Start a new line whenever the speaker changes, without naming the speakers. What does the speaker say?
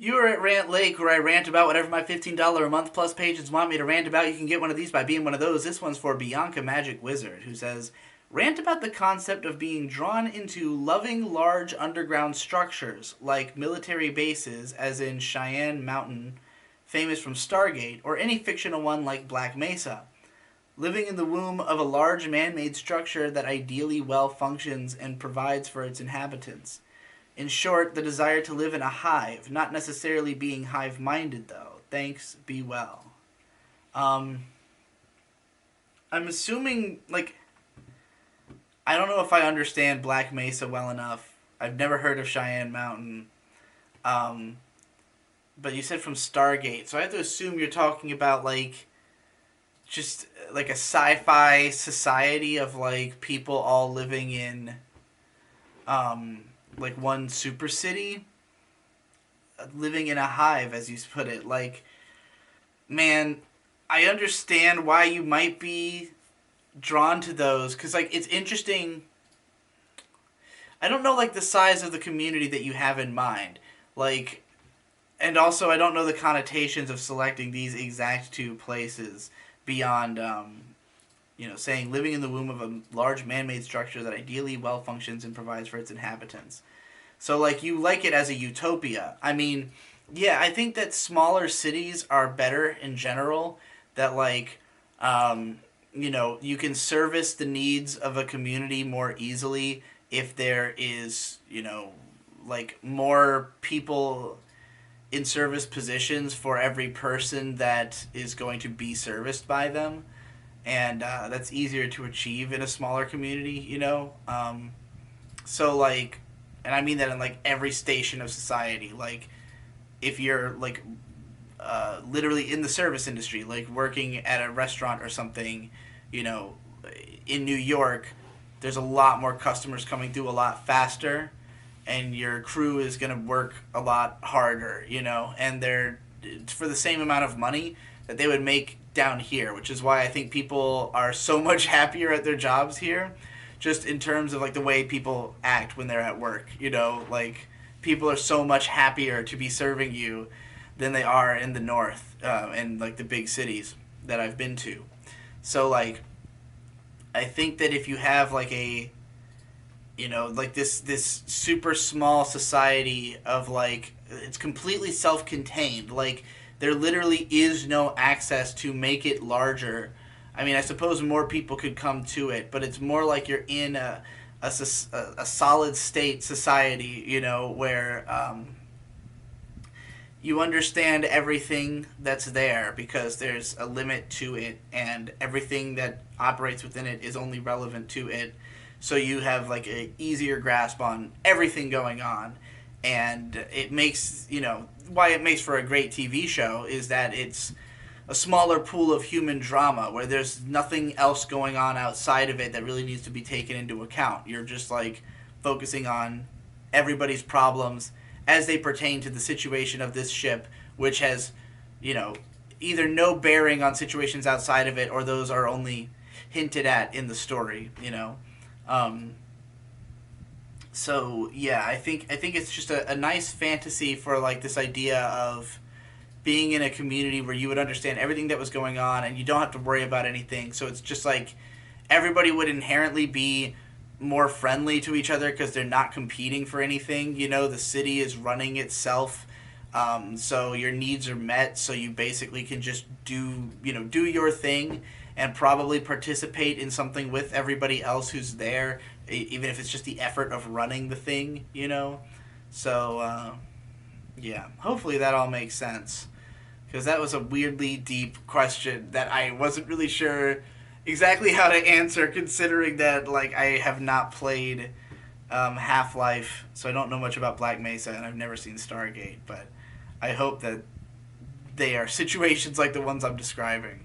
You are at Rant Lake, where I rant about whatever my $15 a month plus patrons want me to rant about. You can get one of these by being one of those. This one's for Bianca Magic Wizard, who says, rant about the concept of being drawn into loving large underground structures, like military bases, as in Cheyenne Mountain, famous from Stargate, or any fictional one like Black Mesa. Living in the womb of a large man-made structure that ideally well functions and provides for its inhabitants. In short, the desire to live in a hive, not necessarily being hive-minded, though. Thanks, be well. I'm assuming, like, I don't know if I understand Black Mesa well enough. I've never heard of Cheyenne Mountain. But you said from Stargate, so I have to assume you're talking about, like, just, like, a sci-fi society of, like, people all living in, like one super city, living in a hive, as you put it. Like, man, I understand why you might be drawn to those, because, like, it's interesting. I don't know, like, the size of the community that you have in mind. Like, and also I don't know the connotations of selecting these exact two places beyond, saying living in the womb of a large man-made structure that ideally well functions and provides for its inhabitants. So, like, you like it as a utopia. I mean, yeah, I think that smaller cities are better in general. That, like, you can service the needs of a community more easily if there is, like, more people in service positions for every person that is going to be serviced by them. And that's easier to achieve in a smaller community. So, like, and I mean that in, like, every station of society. Like, if you're, like, literally in the service industry, like working at a restaurant or something, in New York, there's a lot more customers coming through a lot faster, and your crew is going to work a lot harder, and they're for the same amount of money that they would make down here, which is why I think people are so much happier at their jobs here, just in terms of, like, the way people act when they're at work. Like, people are so much happier to be serving you than they are in the north, and, like, the big cities that I've been to. So, like, I think that if you have, like, like, this super small society of, like, it's completely self-contained, like, there literally is no access to make it larger. I mean, I suppose more people could come to it, but it's more like you're in a solid state society, where you understand everything that's there because there's a limit to it, and everything that operates within it is only relevant to it. So you have, like, a easier grasp on everything going on, and it makes, why it makes for a great TV show is that it's a smaller pool of human drama where there's nothing else going on outside of it that really needs to be taken into account. You're just, like, focusing on everybody's problems as they pertain to the situation of this ship, which has, either no bearing on situations outside of it, or those are only hinted at in the story. So yeah, I think it's just a nice fantasy for, like, this idea of being in a community where you would understand everything that was going on and you don't have to worry about anything. So it's just like everybody would inherently be more friendly to each other because they're not competing for anything. The city is running itself, so your needs are met. So you basically can just do your thing and probably participate in something with everybody else who's there, even if it's just the effort of running the thing. So yeah, hopefully that all makes sense, because that was a weirdly deep question that I wasn't really sure exactly how to answer, considering that, like, I have not played Half-Life, so I don't know much about Black Mesa, and I've never seen Stargate, but I hope that they are situations like the ones I'm describing.